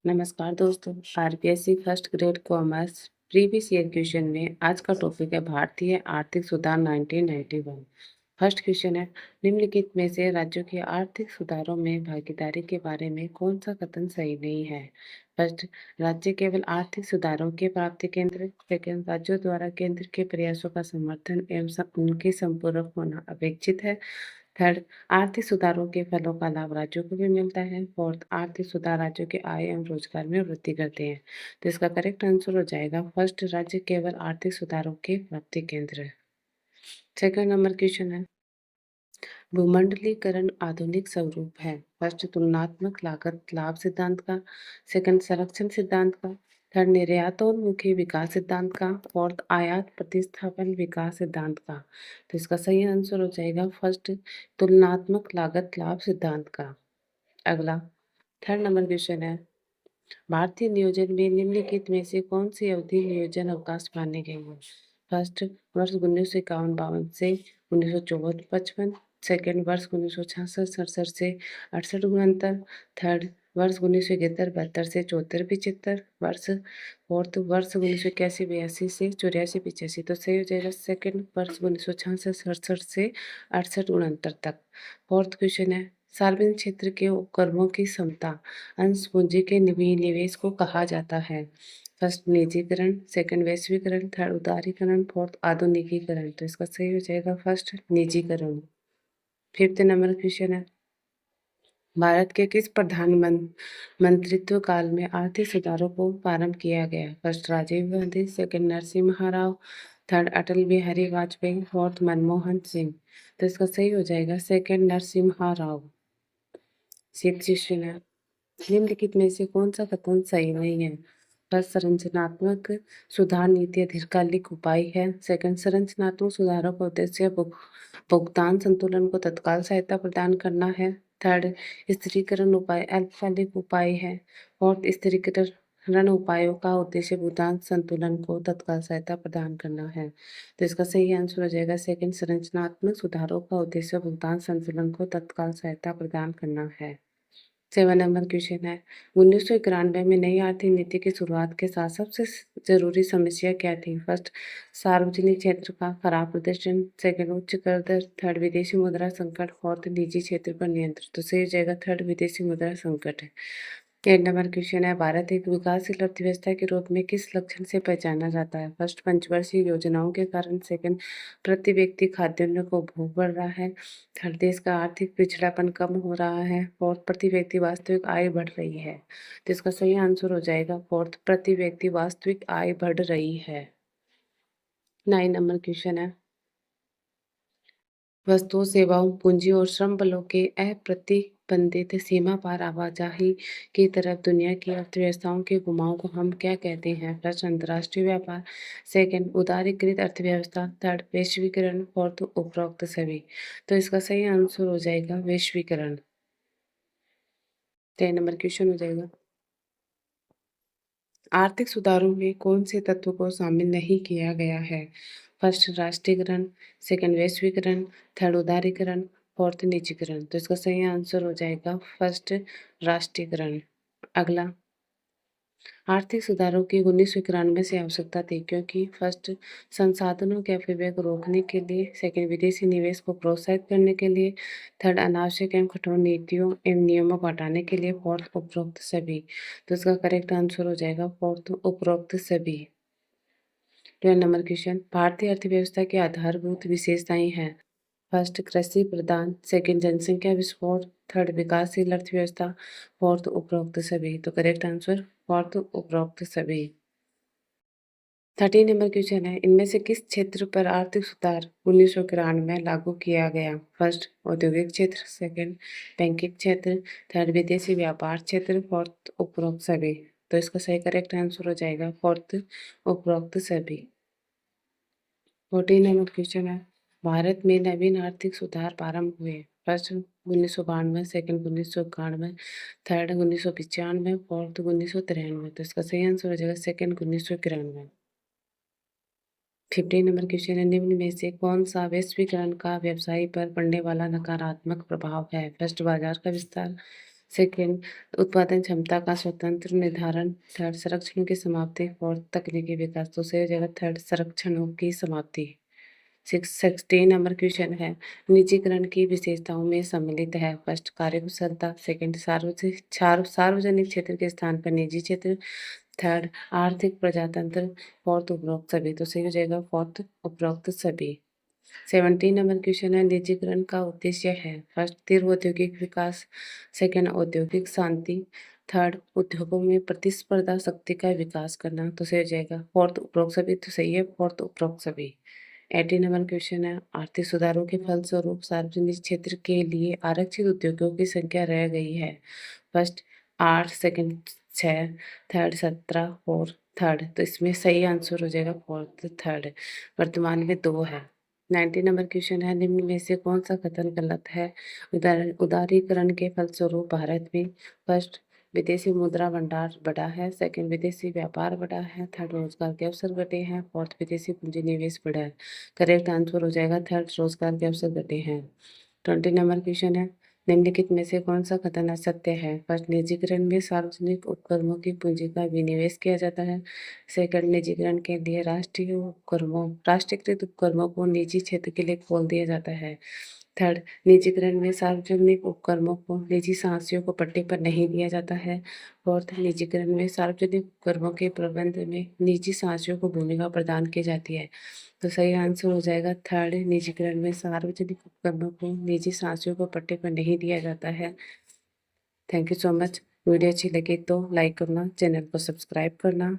नमस्कार दोस्तों। RPSC first grade commerce previous year question में आज का टॉपिक है भारतीय आर्थिक सुधार 1991। फर्स्ट क्वेश्चन है, निम्नलिखित में से राज्यों के आर्थिक सुधारों में भागीदारी के बारे में कौन सा कथन सही नहीं है। फर्स्ट, राज्य केवल आर्थिक सुधारों के प्राप्ति केंद्र। सेकंड, राज्यों द्वारा केंद्र के प्रयासों का समर्थन एवं उनके संपूरक होना अपेक्षित है। थर्ड, आर्थिक सुधारों के फलों का लाभ राज्यों को भी मिलता है। फोर्थ, आर्थिक सुधार राज्यों के आय एवं रोजगार में वृद्धि करते हैं। तो इसका करेक्ट आंसर हो जाएगा फर्स्ट, राज्य केवल आर्थिक सुधारों के प्राप्ति केंद्र है। सेकंड नंबर क्वेश्चन है, भूमंडलीकरण आधुनिक स्वरूप है। फर्स्ट, तुलनात्मक लागत लाभ सिद्धांत का। सेकंड, संरक्षण सिद्धांत का। थर्ड, निर्यातोन्मुखी विकास सिद्धांत का। फोर्थ, आयात प्रतिस्थापन विकास सिद्धांत का। तो इसका सही आंसर हो जाएगा फर्स्ट, तुलनात्मक लागत लाभ सिद्धांत का। अगला थर्ड नंबर क्वेश्चन है, भारतीय नियोजन में निम्नलिखित में से कौन सी अवधि नियोजन अवकाश माने गए हैं। फर्स्ट, वर्ष 1951-52 से 1954-55। सेकेंड, वर्ष 1966-67 से 68-69। थर्ड, वर्ष 1971-72 से 74-75। फोर्थ, वर्ष 1981-82 से 84-85। तो सही हो जाएगा सेकेंड, वर्ष 1966-67 से 68-69 तक। फोर्थ क्वेश्चन है, सार्वजनिक क्षेत्र के उपक्रमों की क्षमता अंश पूंजी के निवेश को कहा जाता है। फर्स्ट, निजीकरण। सेकंड, वैश्वीकरण। थर्ड, उदारीकरण। फोर्थ, आधुनिकीकरण। तो इसका सही हो जाएगा फर्स्ट, निजीकरण। फिफ्थ नंबर क्वेश्चन है, भारत के किस मंत्रित्व काल में आर्थिक सुधारों को प्रारंभ किया गया। First, Rajiv Gandhi. Second, Narasimha Rao. Third, Atal Bihari Vajpayee. Fourth, Manmohan Singh. तो इसका सही हो जाएगा second, Narasimha Rao. Six question है, निम्नलिखित में से कौन सा कथन सही नहीं है। फर्स्ट, संरचनात्मक सुधार नीति दीर्घकालिक उपाय है। सेकंड, संरचनात्मक सुधारों का उद्देश्य भुगतान संतुलन को तत्काल सहायता प्रदान करना है। थर्ड, स्थिरीकरण उपाय अल्पकालिक उपाय है। फोर्थ, स्थिरीकरण उपायों का उद्देश्य भुगतान संतुलन को तत्काल सहायता प्रदान करना है। तो इसका सही आंसर हो जाएगा सेकंड, संरचनात्मक सुधारों का उद्देश्य भुगतान संतुलन को तत्काल सहायता प्रदान करना है। 7 नंबर क्वेश्चन है, 1991 में नई आर्थिक नीति की शुरुआत के साथ सबसे जरूरी समस्या क्या थी। फर्स्ट, सार्वजनिक क्षेत्र का खराब प्रदर्शन। सेकंड, उच्च कर दर। थर्ड, विदेशी मुद्रा संकट। फोर्थ, निजी क्षेत्र पर नियंत्रण। तो सही हो जाएगा थर्ड, विदेशी मुद्रा संकट है। 8 नंबर क्वेश्चन है, भारत एक विकासशील अर्थव्यवस्था के रूप में किस लक्षण से पहचाना जाता है। फर्स्ट, पंचवर्षीय योजनाओं के कारण। सेकंड, प्रति व्यक्ति खाद्यान्न को भोग बढ़ रहा है। थर्ड, देश का आर्थिक पिछड़ापन कम हो रहा है। फोर्थ, प्रति व्यक्ति वास्तविक आय बढ़ रही है। तो इसका सही आंसर हो जाएगा फोर्थ, प्रति व्यक्ति वास्तविक आय बढ़ रही है। 9 नंबर क्वेश्चन है, वस्तुओं, सेवाओं, पूंजी और श्रम बलों के अप्रतिबंधित सीमा पार आवाजाही की तरफ दुनिया की अर्थव्यवस्थाओं के घुमाव को हम क्या कहते हैं। फर्स्ट, अंतर्राष्ट्रीय व्यापार। सेकंड, उदारीकृत अर्थव्यवस्था। थर्ड, वैश्वीकरण। फोर्थ, उपरोक्त सभी। तो इसका सही आंसर हो जाएगा वैश्वीकरण। 10 नंबर क्वेश्चन हो जाएगा, आर्थिक सुधारों में कौन से तत्व को शामिल नहीं किया गया है। फर्स्ट, राष्ट्रीयकरण। सेकंड, वैश्वीकरण। थर्ड, उदारीकरण। फोर्थ, निजीकरण। तो इसका सही आंसर हो जाएगा फर्स्ट, राष्ट्रीयकरण। अगला, आर्थिक सुधारों की 1991 से आवश्यकता थी क्योंकि फर्स्ट, संसाधनों के अपव्यय को रोकने के लिए। सेकंड, विदेशी निवेश को प्रोत्साहित करने के लिए। थर्ड, अनावश्यक एवं कठोर नीतियों एवं नियमों को हटाने के लिए। फोर्थ, उपरोक्त सभी। तो इसका करेक्ट आंसर हो जाएगा फोर्थ, उपरोक्त सभी। 12 नंबर क्वेश्चन, भारतीय अर्थव्यवस्था की आधारभूत विशेषताएं हैं। फर्स्ट, कृषि प्रधान। सेकंड, जनसंख्या विस्फोट। थर्ड, विकासशील अर्थव्यवस्था। फोर्थ, उपरोक्त सभी। तो करेक्ट आंसर फोर्थ, उपरोक्त सभी। 13 नंबर क्वेश्चन है, इनमें से किस क्षेत्र पर आर्थिक सुधार 1991 में लागू किया गया। फर्स्ट, औद्योगिक क्षेत्र। सेकंड, बैंकिंग क्षेत्र। थर्ड, विदेशी व्यापार क्षेत्र। फोर्थ, उपरोक्त सभी। तो इसका सही करेक्ट आंसर हो जाएगा फोर्थ, उपरोक्त सभी। 14 नंबर क्वेश्चन है, भारत में नवीन आर्थिक सुधार प्रारंभ हुए। फर्स्ट, 1992। सेकंड, 1991। थर्ड, 1995। फोर्थ, 1993। तो इसका सही आंसर हो जाएगा सेकंड, 1991। 15 नंबर क्वेश्चन है, निम्न में से कौन सा वैश्वीकरण का व्यवसाय पर पड़ने वाला नकारात्मक प्रभाव है। फर्स्ट, बाजार का विस्तार। सेकंड उत्पादन क्षमता का स्वतंत्र निर्धारण, थर्ड संरक्षण की समाप्ति, फोर्थ तकनीकी विकास। दूसरी जगह थर्ड संरक्षणों की समाप्ति। 16 नंबर क्वेश्चन है, निजीकरण की विशेषताओं में सम्मिलित है। फर्स्ट कार्यकुशलता, सेकंड सार्वजनिक क्षेत्र के स्थान पर निजी क्षेत्र, थर्ड आर्थिक प्रजातंत्र, फोर्थ उपरोक्त सभी। तो सही हो जाएगा फोर्थ उपरोक्त सभी। 17 नंबर क्वेश्चन है, निजीकरण का उद्देश्य है। फर्स्ट तीव्र औद्योगिक विकास, सेकंड औद्योगिक शांति, थर्ड उद्योगों में प्रतिस्पर्धा शक्ति का विकास करना। तो सही हो जाएगा फोर्थ उपरोक्त सभी। तो सही है फोर्थ उपरोक्त सभी। 18 नंबर क्वेश्चन है, आर्थिक सुधारों के फलस्वरूप सार्वजनिक क्षेत्र के लिए आरक्षित उद्योगों की संख्या रह गई है। First 8, second 6, third 17, fourth third. तो इसमें सही आंसर हो जाएगा फोर्थ थर्ड। वर्तमान में 2 है। 19 नंबर क्वेश्चन है, निम्न में से कौन सा कथन गलत है। उदारीकरण के फलस्वरूप भारत में फर्स्ट विदेशी मुद्रा भंडार बढ़ा है, सेकंड विदेशी व्यापार बढ़ा है, थर्ड रोजगार के अवसर घटे हैं, फोर्थ विदेशी पूंजी निवेश बढ़ा है। करेक्ट आंसर हो जाएगा थर्ड रोजगार के अवसर घटे हैं। 20 नंबर क्वेश्चन है, निम्नलिखित में से कौन सा कथन असत्य है। फर्स्ट निजीकरण में सार्वजनिक उपक्रमों की पूंजी का विनिवेश किया जाता है, सेकंड निजीकरण के लिए राष्ट्रीयकृत उपक्रमों को निजी क्षेत्र के लिए खोल दिया जाता है, थर्ड निजीकरण में सार्वजनिक उपक्रमों को निजी साहसियों को पट्टे पर नहीं दिया जाता है, फोर्थ निजीकरण में सार्वजनिक उपक्रमों के प्रबंध में निजी साहसियों को भूमिका प्रदान की जाती है। तो सही आंसर हो जाएगा थर्ड, निजीकरण में सार्वजनिक उपक्रमों को निजी साहसियों को पट्टे पर नहीं दिया जाता है। Thank you so much. Video अच्छी लगी तो लाइक करना, चैनल को सब्सक्राइब करना।